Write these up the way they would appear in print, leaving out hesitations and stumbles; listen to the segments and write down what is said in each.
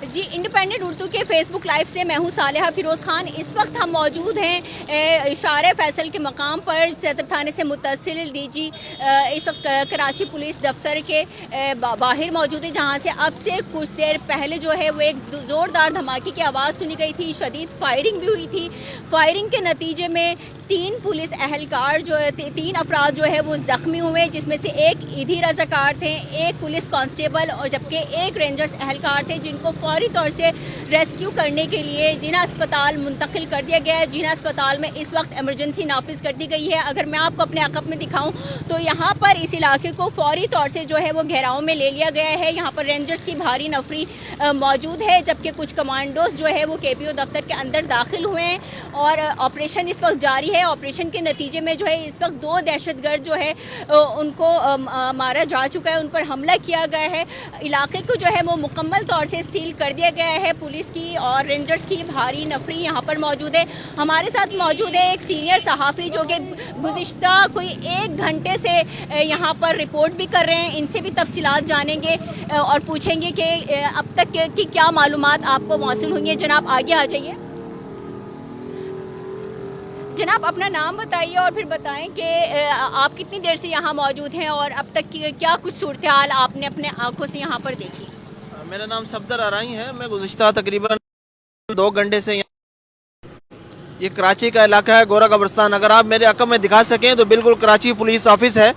जी, independent Urdu के Facebook live से मैं हूँ सालेहा फिरोज़ खान। इस वक्त हम मौजूद हैं शार फैसल के मकाम पर। सदर थाने से मुत्तसिल डीजी इस वक्त कराची पुलिस दफ्तर के बाहर मौजूद है, जहाँ से अब से कुछ देर पहले जो है वो एक ज़ोरदार धमाके की आवाज़ सुनी गई थी। शदीद फायरिंग भी हुई थी। फायरिंग के नतीजे में 3 पुलिस एहलकार जो है 3 अफराद जो है वो ज़ख्मी हुए, जिसमें से एक ईदी रज़ाकार थे, एक पुलिस कांस्टेबल और जबकि एक रेंजर्स एहलकार थे, जिनको फौरी तौर से रेस्क्यू करने के लिए जिना अस्पताल मुंतकिल कर दिया गया है। जिना अस्पताल में इस वक्त इमरजेंसी नाफिज कर दी गई है। अगर मैं आपको अपने अक़ब में दिखाऊं तो यहाँ पर इस इलाके को फौरी तौर से जो है वो घेराव में ले लिया गया है। यहाँ पर रेंजर्स की भारी नफरी मौजूद है, जबकि कुछ कमांडोज जो है वो KPO दफ्तर के अंदर दाखिल हुए हैं और ऑपरेशन इस वक्त जारी है। ऑपरेशन के नतीजे में जो है इस वक्त 2 दहशतगर्द जो है उनको मारा जा चुका है, उन पर हमला किया गया है। इलाके को जो है वो मुकम्मल तौर से सील कर दिया गया है। पुलिस की और रेंजर्स की भारी नफरी यहाँ पर मौजूद है। हमारे साथ मौजूद है एक सीनियर सहाफ़ी जो कि गुज़िश्ता कोई 1 घंटे से यहाँ पर रिपोर्ट भी कर रहे हैं। इनसे भी तफसीलात जानेंगे और पूछेंगे कि अब तक की क्या मालूमात आपको मौसूल हुई हैं। जनाब आगे आ जाइए। जनाब अपना नाम बताइए और फिर बताएं कि आप कितनी देर से यहाँ मौजूद हैं और अब तक की क्या कुछ सूरत हाल आपने अपने आंखों से यहाँ पर देखी। मेरा नाम सफदर आराई है। मैं गुज़िश्ता तकरीबन 2 घंटे से ये कराची का इलाका है, गोरा कब्रिस्तान। अगर आप मेरे अक़ब में दिखा सकें तो बिल्कुल कराची पुलिस ऑफिस है,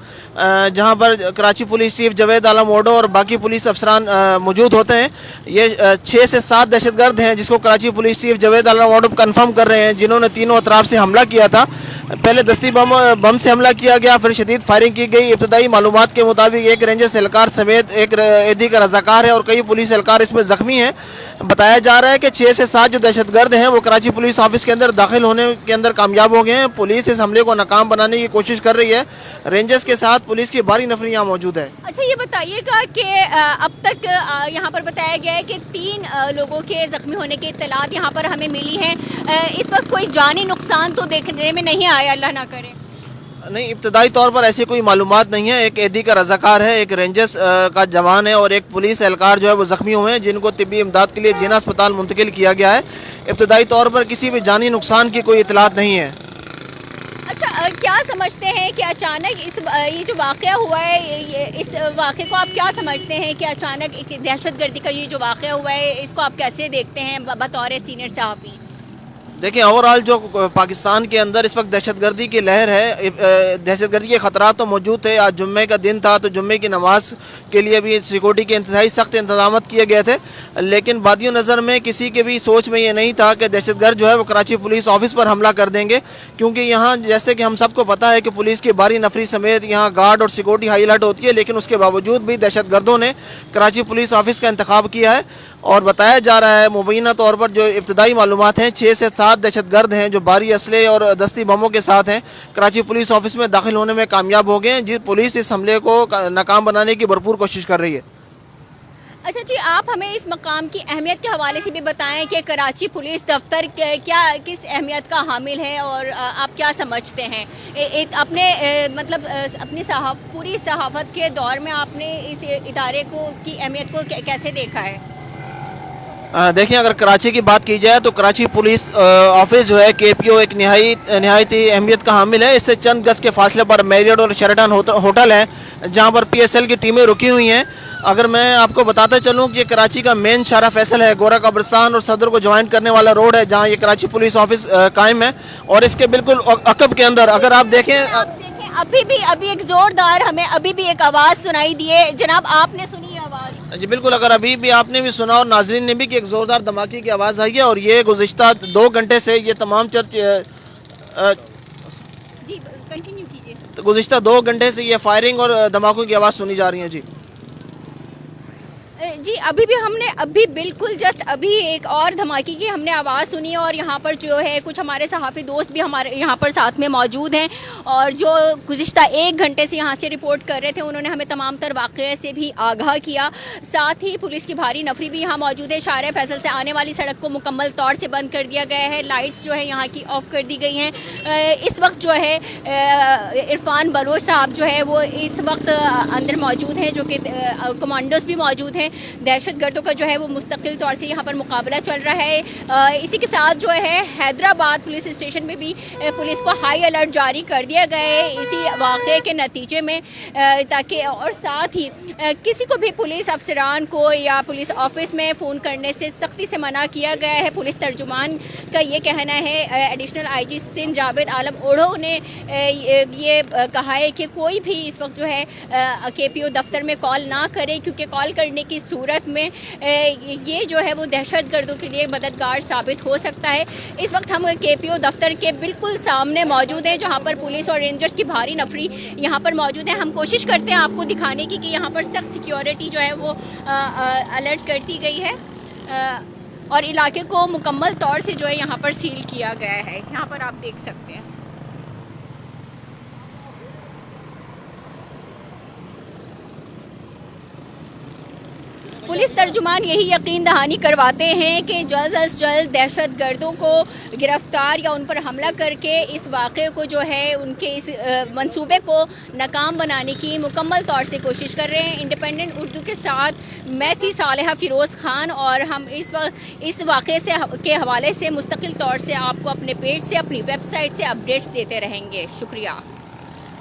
जहां पर कराची पुलिस चीफ जावेद आलम ओडो और बाकी पुलिस अफसरान मौजूद होते हैं। ये 6 से 7 दहशतगर्द हैं जिसको Karachi police chief Javed Alam ओडो confirm कर रहे हैं, जिन्होंने तीनों अतराफ से हमला किया था। पहले दस्ती बम से हमला किया गया, फिर शदीद फायरिंग की गई। इब्तदाई मालूमात के मुताबिक एक रेंजर एहलकार समेत एक ईदी का रजाकार है और कई पुलिस एहलकार इसमें ज़ख्मी हैं। बताया जा रहा है कि 6 से 7 जो दहशतगर्द हैं वो कराची पुलिस ऑफिस के अंदर दाखिल होने के अंदर कामयाब हो गए हैं। पुलिस इस हमले को नाकाम बनाने की कोशिश कर रही है। रेंजर्स के साथ पुलिस की भारी नफरी यहाँ मौजूद है। अच्छा, ये बताइएगा कि अब तक यहाँ पर बताया गया है कि 3 लोगों के ज़ख्मी होने की इत्तलात यहाँ पर हमें मिली हैं। इस वक्त कोई जानी नुकसान तो देखने में नहीं आया, अल्लाह ना करे। नहीं, इब्तदाई तौर पर ऐसी कोई मालूमात नहीं है। एक ईदी का रजाकार है, एक रेंजर्स का जवान है और एक पुलिस एहलकार जो है वो ज़ख्मी हुए हैं, जिनको तिब्बी इमदाद के लिए जिना अस्पताल मुंतकिल किया गया है। इब्तदाई तौर पर किसी भी जानी नुकसान की कोई इतलात नहीं है। अच्छा, क्या समझते हैं कि अचानक ये जो वाक़या हुआ है, इस वाक़े को आप क्या समझते हैं कि अचानक एक दहशतगर्दी का ये जो वाक़या हुआ है, इसको आप कैसे देखते हैं बतौर सीनियर सहाफ़ी? देखिए, ओवरऑल जो पाकिस्तान के अंदर इस वक्त दहशतगर्दी की लहर है, दहशतगर्दी के ख़तरात तो मौजूद थे। आज जुम्मे का दिन था तो जुम्मे की नमाज के लिए भी सिक्योरिटी के इंतहाई सख्त इंतजाम किए गए थे, लेकिन बादियों नज़र में किसी के भी सोच में ये नहीं था कि दहशतगर्द जो है वो कराची पुलिस ऑफिस पर हमला कर देंगे, क्योंकि यहाँ जैसे कि हम सबको पता है कि पुलिस की भारी नफरी समेत यहाँ गार्ड और सिक्योरिटी हाई अलर्ट होती है, लेकिन उसके बावजूद भी दहशतगर्दों ने कराची पुलिस ऑफिस का इंतखाब किया है। और बताया जा रहा है मुबैना तौर पर जो इब्तदाई मालूमात हैं, 6 से 7 दहशतगर्द हैं जो भारी असले और दस्ती बमों के साथ हैं, कराची पुलिस ऑफिस में दाखिल होने में कामयाब हो गए हैं। जिस पुलिस इस हमले को नाकाम बनाने की भरपूर कोशिश कर रही है। अच्छा जी, आप हमें इस मकाम की अहमियत के हवाले से भी बताएं कि कराची पुलिस दफ्तर क्या किस अहमियत का हामिल है और आप क्या समझते हैं अपने मतलब अपनी पूरी सहाफ़त के दौर में आपने इस इदारे को की अहमियत को कैसे देखा है? देखिए, अगर कराची की बात की जाए तो कराची पुलिस ऑफिस जो है KPO एक नहायती अहमियत का हामिल है। इससे चंद गज के फासले पर मैरियट और शेराटन होटल है, जहां पर PSL की टीमें रुकी हुई हैं। अगर मैं आपको बताता चलूं कि ये कराची का मेन शारा फैसल है, गोरा कब्रिस्तान और सदर को ज्वाइन करने वाला रोड है, जहां ये कराची पुलिस ऑफिस कायम है। और इसके बिल्कुल अकब के अंदर अगर आप देखें अभी एक जोरदार हमें अभी भी एक आवाज़ सुनाई दी है। जनाब, आपने सुनी ये आवाज़? जी बिल्कुल, अगर अभी भी आपने भी सुना और नाजरीन ने भी कि एक ज़ोरदार धमाके की आवाज़ आई है और ये गुज़िश्ता 2 घंटे से ये तमाम चर्च जी कंटिन्यू कीजिए। तो गुज़िश्ता 2 घंटे से ये फायरिंग और धमाकों की आवाज़ सुनी जा रही है। जी जी अभी बिल्कुल जस्ट अभी एक और धमाके की हमने आवाज़ सुनी है और यहाँ पर जो है कुछ हमारे सहाफ़ी दोस्त भी हमारे यहाँ पर साथ में मौजूद हैं और जो गुज़िश्ता 1 घंटे से यहाँ से रिपोर्ट कर रहे थे उन्होंने हमें तमाम तर वाक़े से भी आगाह किया। साथ ही पुलिस की भारी नफरी भी यहाँ मौजूद है। शाहर फैसल से आने वाली सड़क को मुकम्मल तौर से बंद कर दिया गया है, लाइट्स जो है यहाँ की ऑफ कर दी गई हैं। इस वक्त जो है इरफान बलोच साहब जो है वो इस वक्त अंदर मौजूद हैं, जो कि कमांडोज भी मौजूद हैं। दहशतगर्दों का जो है वो मुस्तकिल तौर से यहाँ पर मुकाबला चल रहा है। इसी के साथ जो है हैदराबाद पुलिस स्टेशन में भी पुलिस को हाई अलर्ट जारी कर दिया गया है इसी वाक़े के नतीजे में, ताकि और साथ ही किसी को भी पुलिस अफसरान को या पुलिस ऑफिस में फ़ोन करने से सख्ती से मना किया गया है। पुलिस तर्जुमान का ये कहना है, एडिशनल आईजी सिंध जावेद आलम ओढ़ो ने ये कहा है कि कोई भी इस वक्त जो है KPO दफ्तर में कॉल ना करे, क्योंकि कॉल करने की सूरत में ये जो है वो दहशतगर्दों के लिए मददगार साबित हो सकता है। इस वक्त हम KPO दफ्तर के बिल्कुल सामने मौजूद हैं, जहां पर पुलिस और रेंजर्स की भारी नफरी यहाँ पर मौजूद है। हम कोशिश करते हैं आपको दिखाने की कि यहाँ पर सख्त सिक्योरिटी जो है वो अलर्ट कर दी गई है और इलाके को मुकम्मल तौर से जो है यहाँ पर सील किया गया है। यहाँ पर आप देख सकते हैं। पुलिस तर्जुमान यही यकीन दहानी करवाते हैं कि जल्द अज जल्द दहशतगर्दों को गिरफ्तार या उन पर हमला करके इस वाक़े को जो है उनके इस मंसूबे को नाकाम बनाने की मुकम्मल तौर से कोशिश कर रहे हैं। इंडिपेंडेंट उर्दू के साथ मैं थी सालेहा फ़िरोज़ ख़ान और हम इस वाक़े से के हवाले से मुस्तकिल तौर से आपको अपने पेज से, अपनी वेबसाइट से अपडेट्स देते रहेंगे। शुक्रिया।